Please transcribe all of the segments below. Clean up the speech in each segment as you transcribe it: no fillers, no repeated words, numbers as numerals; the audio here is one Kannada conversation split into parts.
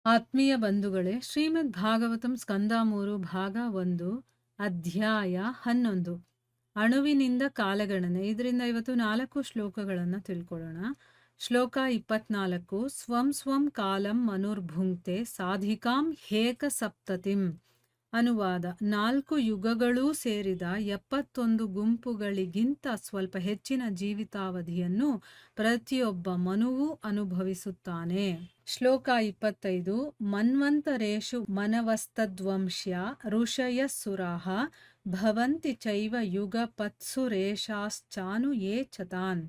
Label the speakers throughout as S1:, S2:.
S1: ಆತ್ಮೀಯ ಬಂಧುಗಳೇ, ಶ್ರೀಮದ್ ಭಾಗವತಂ ಸ್ಕಂದ 3 ಭಾಗ 1 ಅಧ್ಯಾಯ 11 ಅಣುವಿನಿಂದ ಕಾಲಗಣನೆ. ಇದರಿಂದ ಇವತ್ತು 4 ಶ್ಲೋಕಗಳನ್ನು ತಿಳ್ಕೊಳ್ಳೋಣ. ಶ್ಲೋಕ 24. ಸ್ವಂ ಸ್ವಂ ಕಾಲಂ ಮನುರ್ಭುಂಕ್ತೆ ಸಾಧಿಕಾಂ ಹೇಕ ಸಪ್ತತಿಂ. ಅನುವಾದ: 4 ಯುಗಗಳೂ ಸೇರಿದ 71 ಗುಂಪುಗಳಿಗಿಂತ ಸ್ವಲ್ಪ ಹೆಚ್ಚಿನ ಜೀವಿತಾವಧಿಯನ್ನು ಪ್ರತಿಯೊಬ್ಬ ಮನುವು ಅನುಭವಿಸುತ್ತಾನೆ. ಶ್ಲೋಕ 25. ಮನ್ವಂತರೇಷು ಮನವಸ್ತದ್ವಂಶ್ಯ ಋಷಯಃ ಸುರಾಃ ಭವಂತಿ ಚೈವ ಯುಗಪತ್ಸುರೇಷಾಶ್ಚಾನು ಯೇ ಚತಾನ್.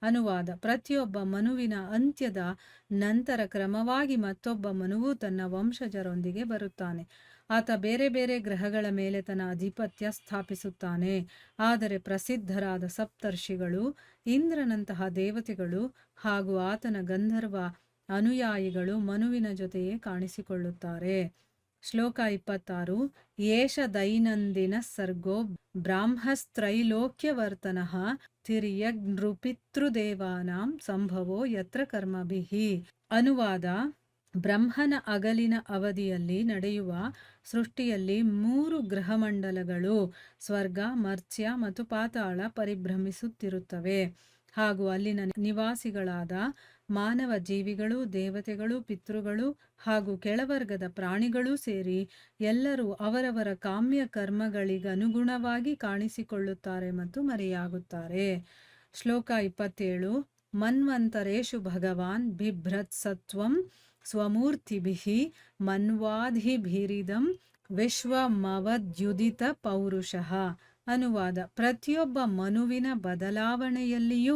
S1: ಅನುವಾದ: ಪ್ರತಿಯೊಬ್ಬ ಮನುವಿನ ಅಂತ್ಯದ ನಂತರ ಕ್ರಮವಾಗಿ ಮತ್ತೊಬ್ಬ ಮನುವು ತನ್ನ ವಂಶಜರೊಂದಿಗೆ ಬರುತ್ತಾನೆ. ಆತ ಬೇರೆ ಬೇರೆ ಗ್ರಹಗಳ ಮೇಲೆ ತನ್ನ ಅಧಿಪತ್ಯ ಸ್ಥಾಪಿಸುತ್ತಾನೆ. ಆದರೆ ಪ್ರಸಿದ್ಧರಾದ ಸಪ್ತರ್ಷಿಗಳು, ಇಂದ್ರನಂತಹ ದೇವತೆಗಳು ಹಾಗೂ ಆತನ ಗಂಧರ್ವ ಅನುಯಾಯಿಗಳು ಮನುವಿನ ಜೊತೆಯೇ ಕಾಣಿಸಿಕೊಳ್ಳುತ್ತಾರೆ. ಶ್ಲೋಕ 26. ಏಷ ದೈನಂದಿನ ಸರ್ಗೋ ಬ್ರಾಹ್ಮಸ್ತ್ರೈಲೋಕ್ಯವರ್ತನಃ ತಿರ್ಯಗ್ನೃಪಿತೃದೇವಾನಾಂ ಸಂಭವೋ ಯತ್ರ ಕರ್ಮಭಿಃ. ಅನುವಾದ: ಬ್ರಹ್ಮನ ಅಗಲಿನ ಅವಧಿಯಲ್ಲಿ ನಡೆಯುವ ಸೃಷ್ಟಿಯಲ್ಲಿ 3 ಗ್ರಹಮಂಡಲಗಳು ಸ್ವರ್ಗ, ಮರ್ತ್ಯ ಮತ್ತು ಪಾತಾಳ ಪರಿಭ್ರಮಿಸುತ್ತಿರುತ್ತವೆ. ಹಾಗೂ ಅಲ್ಲಿನ ನಿವಾಸಿಗಳಾದ ಮಾನವ ಜೀವಿಗಳು, ದೇವತೆಗಳು, ಪಿತೃಗಳು ಹಾಗೂ ಕೆಳವರ್ಗದ ಪ್ರಾಣಿಗಳೂ ಸೇರಿ ಎಲ್ಲರೂ ಅವರವರ ಕಾಮ್ಯ ಕರ್ಮಗಳಿಗನುಗುಣವಾಗಿ ಕಾಣಿಸಿಕೊಳ್ಳುತ್ತಾರೆ ಮತ್ತು ಮರೆಯಾಗುತ್ತಾರೆ. ಶ್ಲೋಕ 27. ಮನ್ವಂತರೇಷು ಭಗವಾನ್ ಬಿಭ್ರತ್ಸತ್ವಂ ಸ್ವಮೂರ್ತಿಭಿಃ ಮನ್ವಾಧಿಭಿರಿದಂ ವಿಶ್ವಮವದ್ಯುದಿತ ಪೌರುಷಃ. ಅನುವಾದ: ಪ್ರತಿಯೊಬ್ಬ ಮನುವಿನ ಬದಲಾವಣೆಯಲ್ಲಿಯೂ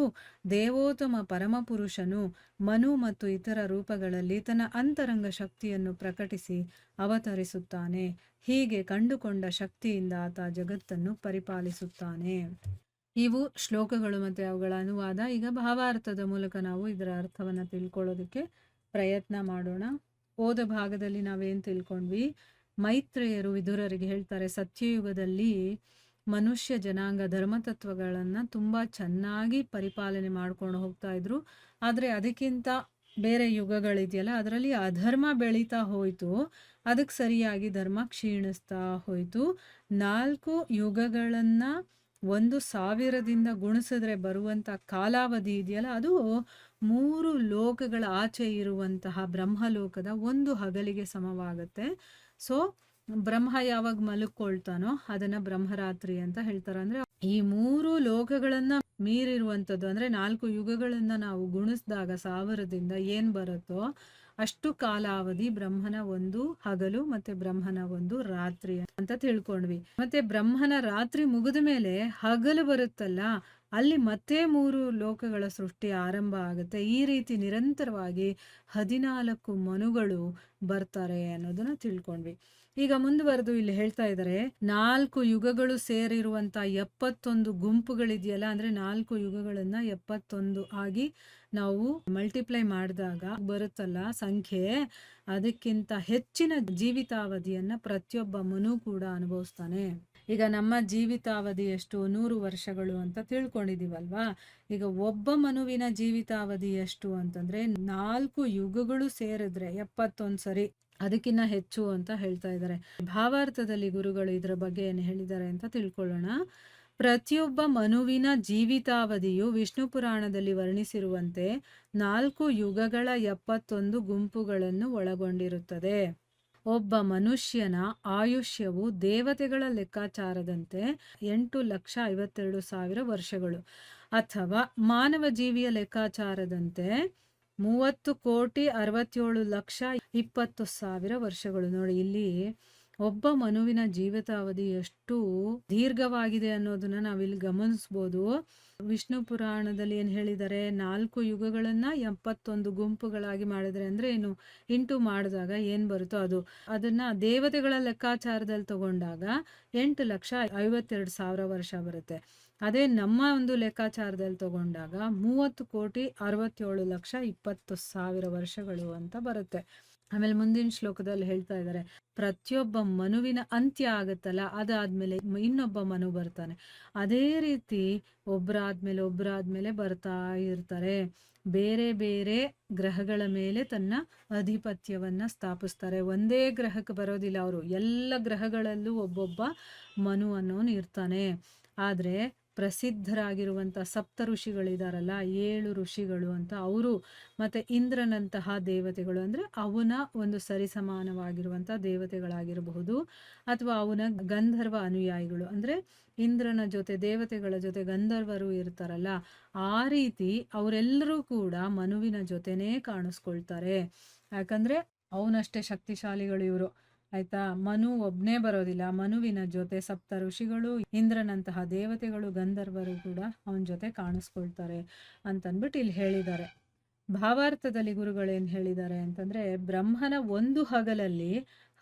S1: ದೇವೋತ್ತಮ ಪರಮಪುರುಷನು ಮನು ಮತ್ತು ಇತರ ರೂಪಗಳಲ್ಲಿ ತನ್ನ ಅಂತರಂಗ ಶಕ್ತಿಯನ್ನು ಪ್ರಕಟಿಸಿ ಅವತರಿಸುತ್ತಾನೆ. ಹೀಗೆ ಕಂಡುಕೊಂಡ ಶಕ್ತಿಯಿಂದ ಆತ ಜಗತ್ತನ್ನು ಪರಿಪಾಲಿಸುತ್ತಾನೆ. ಇವು ಶ್ಲೋಕಗಳು ಮತ್ತು ಅವುಗಳ ಅನುವಾದ. ಈಗ ಭಾವಾರ್ಥದ ಮೂಲಕ ನಾವು ಇದರ ಅರ್ಥವನ್ನು ತಿಳ್ಕೊಳ್ಳೋದಕ್ಕೆ ಪ್ರಯತ್ನ ಮಾಡೋಣ. ಹೋದ ಭಾಗದಲ್ಲಿ ನಾವೇನು ತಿಳ್ಕೊಂಡ್ವಿ? ಮೈತ್ರೇಯರು ವಿದುರರಿಗೆ ಹೇಳ್ತಾರೆ, ಸತ್ಯಯುಗದಲ್ಲಿ ಮನುಷ್ಯ ಜನಾಂಗ ಧರ್ಮತತ್ವಗಳನ್ನು ತುಂಬ ಚೆನ್ನಾಗಿ ಪರಿಪಾಲನೆ ಮಾಡ್ಕೊಂಡು ಹೋಗ್ತಾ ಇದ್ರು. ಆದರೆ ಅದಕ್ಕಿಂತ ಬೇರೆ ಯುಗಗಳಿದೆಯಲ್ಲ, ಅದರಲ್ಲಿ ಅಧರ್ಮ ಬೆಳೀತಾ ಹೋಯಿತು. ಅದಕ್ಕೆ ಸರಿಯಾಗಿ ಧರ್ಮ ಕ್ಷೀಣಿಸ್ತಾ ಹೋಯಿತು. 4 ಯುಗಗಳನ್ನು 1000ದಿಂದ ಗುಣಿಸಿದ್ರೆ ಬರುವಂಥ ಕಾಲಾವಧಿ ಇದೆಯಲ್ಲ, ಅದು 3 ಲೋಕಗಳ ಆಚೆ ಇರುವಂತಹ ಬ್ರಹ್ಮಲೋಕದ 1 ಹಗಲಿಗೆ ಸಮವಾಗುತ್ತೆ. ಸೊ ಬ್ರಹ್ಮ ಯಾವಾಗ ಮಲ್ಕೊಳ್ತಾನೋ ಅದನ್ನ ಬ್ರಹ್ಮರಾತ್ರಿ ಅಂತ ಹೇಳ್ತಾರೆ. ಅಂದ್ರೆ ಈ 3 ಲೋಕಗಳನ್ನ ಮೀರಿರುವಂಥದ್ದು, ಅಂದ್ರೆ 4 ಯುಗಗಳನ್ನ ನಾವು ಗುಣಿಸಿದಾಗ 1000ದಿಂದ ಏನ್ ಬರುತ್ತೋ ಅಷ್ಟು ಕಾಲಾವಧಿ ಬ್ರಹ್ಮನ 1 ಹಗಲು ಮತ್ತೆ ಬ್ರಹ್ಮನ 1 ರಾತ್ರಿ ಅಂತ ತಿಳ್ಕೊಂಡ್ವಿ. ಮತ್ತೆ ಬ್ರಹ್ಮನ ರಾತ್ರಿ ಮುಗಿದ ಮೇಲೆ ಹಗಲು ಬರುತ್ತಲ್ಲ, ಅಲ್ಲಿ ಮತ್ತೆ 3 ಲೋಕಗಳ ಸೃಷ್ಟಿ ಆರಂಭ ಆಗುತ್ತೆ. ಈ ರೀತಿ ನಿರಂತರವಾಗಿ 14 ಮನುಗಳು ಬರ್ತಾರೆ ಅನ್ನೋದನ್ನ ತಿಳ್ಕೊಂಡ್ವಿ. ಈಗ ಮುಂದುವರೆದು ಇಲ್ಲಿ ಹೇಳ್ತಾ ಇದ್ದಾರೆ, 4 ಯುಗಗಳು ಸೇರಿರುವಂತ 71 ಗುಂಪುಗಳಿದೆಯಲ್ಲ, ಅಂದ್ರೆ 4 ಯುಗಗಳನ್ನ 71 ಆಗಿ ನಾವು ಮಲ್ಟಿಪ್ಲೈ ಮಾಡಿದಾಗ ಬರುತ್ತಲ್ಲ ಸಂಖ್ಯೆ, ಅದಕ್ಕಿಂತ ಹೆಚ್ಚಿನ ಜೀವಿತಾವಧಿಯನ್ನ ಪ್ರತಿಯೊಬ್ಬ ಮನು ಕೂಡ ಅನುಭವಿಸ್ತಾನೆ. ಈಗ ನಮ್ಮ ಜೀವಿತಾವಧಿ ಎಷ್ಟು? 100 ವರ್ಷಗಳು ಅಂತ ತಿಳ್ಕೊಂಡಿದೀವಲ್ವಾ. ಈಗ ಒಬ್ಬ ಮನುವಿನ ಜೀವಿತಾವಧಿ ಎಷ್ಟು ಅಂತಂದ್ರೆ 4 ಯುಗಗಳು ಸೇರಿದ್ರೆ 71 ಸರಿ, ಅದಕ್ಕಿಂತ ಹೆಚ್ಚು ಅಂತ ಹೇಳ್ತಾ ಇದ್ದಾರೆ. ಭಾವಾರ್ಥದಲ್ಲಿ ಗುರುಗಳು ಇದರ ಬಗ್ಗೆ ಏನು ಹೇಳಿದ್ದಾರೆ ಅಂತ ತಿಳ್ಕೊಳ್ಳೋಣ. ಪ್ರತಿಯೊಬ್ಬ ಮನುವಿನ ಜೀವಿತಾವಧಿಯು ವಿಷ್ಣು ಪುರಾಣದಲ್ಲಿ ವರ್ಣಿಸಿರುವಂತೆ 4 ಯುಗಗಳ 71 ಗುಂಪುಗಳನ್ನು ಒಳಗೊಂಡಿರುತ್ತದೆ. ಒಬ್ಬ ಮನುಷ್ಯನ ಆಯುಷ್ಯವು ದೇವತೆಗಳ ಲೆಕ್ಕಾಚಾರದಂತೆ 8,52,000 ವರ್ಷಗಳು, ಅಥವಾ ಮಾನವ ಜೀವಿಯ ಲೆಕ್ಕಾಚಾರದಂತೆ 30,67,20,000 ವರ್ಷಗಳು. ನೋಡಿ, ಇಲ್ಲಿ ಒಬ್ಬ ಮನುವಿನ ಜೀವಿತಾವಧಿ ಎಷ್ಟು ದೀರ್ಘವಾಗಿದೆ ಅನ್ನೋದನ್ನ ನಾವಿಲ್ಲಿ ಗಮನಿಸ್ಬೋದು. ವಿಷ್ಣು ಪುರಾಣದಲ್ಲಿ ಏನು ಹೇಳಿದ್ದಾರೆ? 4 ಯುಗಗಳನ್ನ 71 ಗುಂಪುಗಳಾಗಿ ಮಾಡಿದ್ರೆ, ಅಂದ್ರೆ ಏನು, ಇಂಟು ಮಾಡಿದಾಗ ಏನ್ ಬರುತ್ತೋ ಅದನ್ನ ದೇವತೆಗಳ ಲೆಕ್ಕಾಚಾರದಲ್ಲಿ ತಗೊಂಡಾಗ 8,52,000 ವರ್ಷ ಬರುತ್ತೆ. ಅದೇ ನಮ್ಮ ಒಂದು ಲೆಕ್ಕಾಚಾರದಲ್ಲಿ ತಗೊಂಡಾಗ 30,67,20,000 ವರ್ಷಗಳು ಅಂತ ಬರುತ್ತೆ. ಆಮೇಲೆ ಮುಂದಿನ ಶ್ಲೋಕದಲ್ಲಿ ಹೇಳ್ತಾ ಇದ್ದಾರೆ, ಪ್ರತಿಯೊಬ್ಬ ಮನುವಿನ ಅಂತ್ಯ ಆಗುತ್ತಲ್ಲ, ಅದಾದ್ಮೇಲೆ ಇನ್ನೊಬ್ಬ ಮನು ಬರ್ತಾನೆ. ಅದೇ ರೀತಿ ಒಬ್ರಾದ್ಮೇಲೆ ಬರ್ತಾ ಇರ್ತಾರೆ. ಬೇರೆ ಬೇರೆ ಗ್ರಹಗಳ ಮೇಲೆ ತನ್ನ ಅಧಿಪತ್ಯವನ್ನ ಸ್ಥಾಪಿಸ್ತಾರೆ. ಒಂದೇ ಗ್ರಹಕ್ಕೆ ಬರೋದಿಲ್ಲ ಅವರು, ಎಲ್ಲ ಗ್ರಹಗಳಲ್ಲೂ ಒಬ್ಬೊಬ್ಬ ಮನು ಅನ್ನೋನು ಇರ್ತಾನೆ. ಆದ್ರೆ ಪ್ರಸಿದ್ಧರಾಗಿರುವಂಥ ಸಪ್ತ ಋಷಿಗಳಿದಾರಲ್ಲ, 7 ಋಷಿಗಳು ಅಂತ, ಅವರು ಮತ್ತೆ ಇಂದ್ರನಂತಹ ದೇವತೆಗಳು, ಅಂದ್ರೆ ಅವನ ಒಂದು ಸರಿಸಮಾನವಾಗಿರುವಂಥ ದೇವತೆಗಳಾಗಿರಬಹುದು, ಅಥವಾ ಅವನ ಗಂಧರ್ವ ಅನುಯಾಯಿಗಳು, ಅಂದ್ರೆ ಇಂದ್ರನ ಜೊತೆ ದೇವತೆಗಳ ಜೊತೆ ಗಂಧರ್ವರು ಇರ್ತಾರಲ್ಲ, ಆ ರೀತಿ ಅವರೆಲ್ಲರೂ ಕೂಡ ಮನುವಿನ ಜೊತೆನೇ ಕಾಣಿಸ್ಕೊಳ್ತಾರೆ. ಯಾಕಂದ್ರೆ ಅವನಷ್ಟೇ ಶಕ್ತಿಶಾಲಿಗಳು ಇವರು, ಆಯ್ತಾ. ಮನು ಒಬ್ನೇ ಬರೋದಿಲ್ಲ, ಮನುವಿನ ಜೊತೆ ಸಪ್ತ ಋಷಿಗಳು, ಇಂದ್ರನಂತಹ ದೇವತೆಗಳು, ಗಂಧರ್ವರು ಕೂಡ ಅವನ ಜೊತೆ ಕಾಣಿಸ್ಕೊಳ್ತಾರೆ ಅಂತನ್ಬಿಟ್ಟು ಇಲ್ಲಿ ಹೇಳಿದ್ದಾರೆ. ಭಾವಾರ್ಥದಲ್ಲಿ ಗುರುಗಳೇನು ಹೇಳಿದ್ದಾರೆ ಅಂತಂದ್ರೆ, ಬ್ರಹ್ಮನ ಒಂದು ಹಗಲಲ್ಲಿ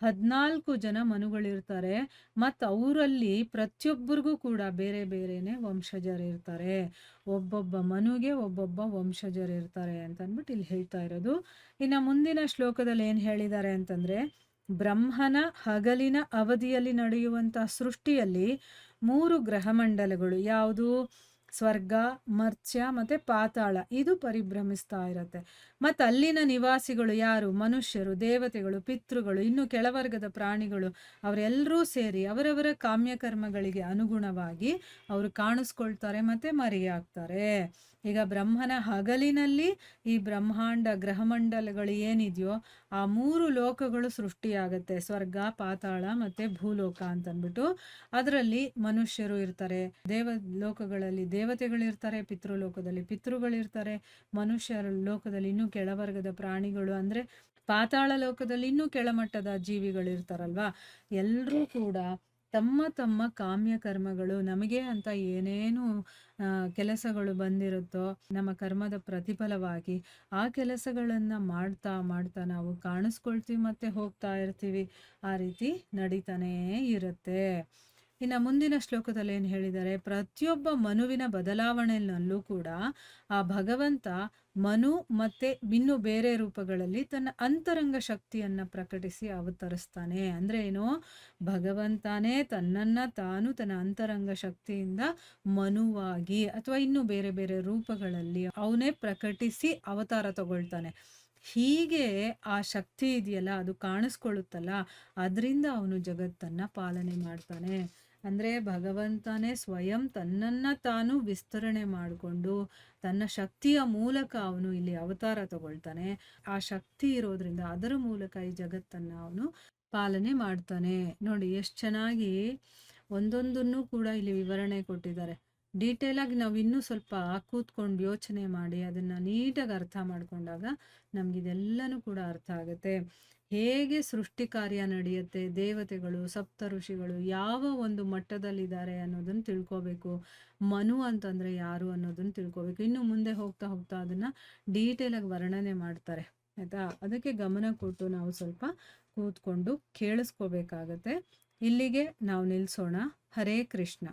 S1: 14 ಜನ ಮನುಗಳಿರ್ತಾರೆ, ಮತ್ತು ಅವರಲ್ಲಿ ಪ್ರತಿಯೊಬ್ಬರಿಗೂ ಕೂಡ ಬೇರೆ ಬೇರೆನೆ ವಂಶಜರಿರ್ತಾರೆ. ಒಬ್ಬೊಬ್ಬ ಮನುಗೆ ಒಬ್ಬೊಬ್ಬ ವಂಶಜರಿರ್ತಾರೆ ಅಂತನ್ಬಿಟ್ಟು ಇಲ್ಲಿ ಹೇಳ್ತಾ ಇರೋದು. ಇನ್ನು ಮುಂದಿನ ಶ್ಲೋಕದಲ್ಲಿ ಏನು ಹೇಳಿದ್ದಾರೆ ಅಂತಂದ್ರೆ, ಬ್ರಹ್ಮನ ಹಗಲಿನ ಅವಧಿಯಲ್ಲಿ ನಡೆಯುವಂತಹ ಸೃಷ್ಟಿಯಲ್ಲಿ 3 ಗ್ರಹಮಂಡಲಗಳು, ಯಾವುದು? ಸ್ವರ್ಗ, ಮರ್ತ್ಯ ಮತ್ತೆ ಪಾತಾಳ, ಇದು ಪರಿಭ್ರಮಿಸ್ತಾ ಇರತ್ತೆ. ಮತ್ತು ಅಲ್ಲಿನ ನಿವಾಸಿಗಳು ಯಾರು? ಮನುಷ್ಯರು, ದೇವತೆಗಳು, ಪಿತೃಗಳು, ಇನ್ನು ಕೆಳವರ್ಗದ ಪ್ರಾಣಿಗಳು, ಅವರೆಲ್ಲರೂ ಸೇರಿ ಅವರವರ ಕಾಮ್ಯಕರ್ಮಗಳಿಗೆ ಅನುಗುಣವಾಗಿ ಅವರು ಕಾಣಿಸ್ಕೊಳ್ತಾರೆ ಮತ್ತೆ ಮರೆಯಾಗ್ತಾರೆ. ಈಗ ಬ್ರಹ್ಮನ ಹಗಲಿನಲ್ಲಿ ಈ ಬ್ರಹ್ಮಾಂಡ ಗ್ರಹಮಂಡಲಗಳು ಏನಿದೆಯೋ ಆ 3 ಲೋಕಗಳು ಸೃಷ್ಟಿಯಾಗತ್ತೆ, ಸ್ವರ್ಗ, ಪಾತಾಳ ಮತ್ತೆ ಭೂಲೋಕ ಅಂತಂದ್ಬಿಟ್ಟು. ಅದರಲ್ಲಿ ಮನುಷ್ಯರು ಇರ್ತಾರೆ, ಲೋಕಗಳಲ್ಲಿ ದೇವತೆಗಳಿರ್ತಾರೆ, ಪಿತೃಲೋಕದಲ್ಲಿ ಪಿತೃಗಳಿರ್ತಾರೆ, ಮನುಷ್ಯರ ಲೋಕದಲ್ಲಿ ಇನ್ನೂ ಕೆಳವರ್ಗದ ಪ್ರಾಣಿಗಳು, ಅಂದ್ರೆ ಪಾತಾಳ ಲೋಕದಲ್ಲಿ ಇನ್ನೂ ಕೆಳಮಟ್ಟದ ಜೀವಿಗಳಿರ್ತಾರಲ್ವಾ. ಎಲ್ಲರೂ ಕೂಡ ತಮ್ಮ ತಮ್ಮ ಕಾಮ್ಯ ಕರ್ಮಗಳು, ನಮಗೆ ಅಂತ ಏನೇನು ಕೆಲಸಗಳು ಬಂದಿರುತ್ತೋ ನಮ್ಮ ಕರ್ಮದ ಪ್ರತಿಫಲವಾಗಿ ಆ ಕೆಲಸಗಳನ್ನ ಮಾಡ್ತಾ ಮಾಡ್ತಾ ನಾವು ಕಾಣಿಸ್ಕೊಳ್ತೀವಿ ಮತ್ತೆ ಹೋಗ್ತಾ ಇರ್ತೀವಿ. ಆ ರೀತಿ ನಡೀತಾನೇ ಇರುತ್ತೆ. ಇನ್ನು ಮುಂದಿನ ಶ್ಲೋಕದಲ್ಲಿ ಏನು ಹೇಳಿದ್ದಾರೆ, ಪ್ರತಿಯೊಬ್ಬ ಮನುವಿನ ಬದಲಾವಣೆಯಲ್ಲೂ ಕೂಡ ಆ ಭಗವಂತ ಮನು ಮತ್ತೆ ಇನ್ನು ಬೇರೆ ರೂಪಗಳಲ್ಲಿ ತನ್ನ ಅಂತರಂಗ ಶಕ್ತಿಯನ್ನ ಪ್ರಕಟಿಸಿ ಅವತರಿಸ್ತಾನೆ. ಅಂದ್ರೆ ಏನು? ಭಗವಂತನೇ ತನ್ನನ್ನ ತಾನು ತನ್ನ ಅಂತರಂಗ ಶಕ್ತಿಯಿಂದ ಮನುವಾಗಿ ಅಥವಾ ಇನ್ನು ಬೇರೆ ಬೇರೆ ರೂಪಗಳಲ್ಲಿ ಅವನೇ ಪ್ರಕಟಿಸಿ ಅವತಾರ ತಗೊಳ್ತಾನೆ. ಹೀಗೆ ಆ ಶಕ್ತಿ ಇದೆಯಲ್ಲ, ಅದು ಕಾಣಿಸ್ಕೊಳ್ಳುತ್ತಲ್ಲ, ಅದರಿಂದ ಅವನು ಜಗತ್ತನ್ನ ಪಾಲನೆ ಮಾಡ್ತಾನೆ. ಅಂದ್ರೆ ಭಗವಂತನೇ ಸ್ವಯಂ ತನ್ನನ್ನ ತಾನು ವಿಸ್ತರಣೆ ಮಾಡಿಕೊಂಡು ತನ್ನ ಶಕ್ತಿಯ ಮೂಲಕ ಅವನು ಇಲ್ಲಿ ಅವತಾರ ತಗೊಳ್ತಾನೆ. ಆ ಶಕ್ತಿ ಇರೋದ್ರಿಂದ ಅದರ ಮೂಲಕ ಈ ಜಗತ್ತನ್ನ ಅವನು ಪಾಲನೆ ಮಾಡ್ತಾನೆ. ನೋಡಿ ಎಷ್ಟು ಚೆನ್ನಾಗಿ ಒಂದೊಂದನ್ನು ಕೂಡ ಇಲ್ಲಿ ವಿವರಣೆ ಕೊಟ್ಟಿದ್ದಾರೆ. ಡೀಟೇಲ್ ಆಗಿ ನಾವು ಇನ್ನೂ ಸ್ವಲ್ಪ ಕೂತ್ಕೊಂಡು ಯೋಚನೆ ಮಾಡಿ ಅದನ್ನ ನೀಟಾಗಿ ಅರ್ಥ ಮಾಡ್ಕೊಂಡಾಗ ನಮ್ಗಿದೆಲ್ಲನೂ ಕೂಡ ಅರ್ಥ ಆಗುತ್ತೆ. ಹೇಗೆ ಸೃಷ್ಟಿ ಕಾರ್ಯ ನಡೆಯುತ್ತೆ, ದೇವತೆಗಳು, ಸಪ್ತ ಋಷಿಗಳು ಯಾವ ಒಂದು ಮಟ್ಟದಲ್ಲಿದ್ದಾರೆ ಅನ್ನೋದನ್ನ ತಿಳ್ಕೋಬೇಕು. ಮನು ಅಂತಂದ್ರೆ ಯಾರು ಅನ್ನೋದನ್ನ ತಿಳ್ಕೋಬೇಕು. ಇನ್ನು ಮುಂದೆ ಹೋಗ್ತಾ ಹೋಗ್ತಾ ಅದನ್ನ ಡೀಟೇಲ್ ಆಗಿ ವರ್ಣನೆ ಮಾಡ್ತಾರೆ, ಆಯ್ತಾ. ಅದಕ್ಕೆ ಗಮನ ಕೊಟ್ಟು ನಾವು ಸ್ವಲ್ಪ ಕೂತ್ಕೊಂಡು ಕೇಳಿಸ್ಕೋಬೇಕಾಗತ್ತೆ. ಇಲ್ಲಿಗೆ ನಾವು ನಿಲ್ಸೋಣ. ಹರೇ ಕೃಷ್ಣ.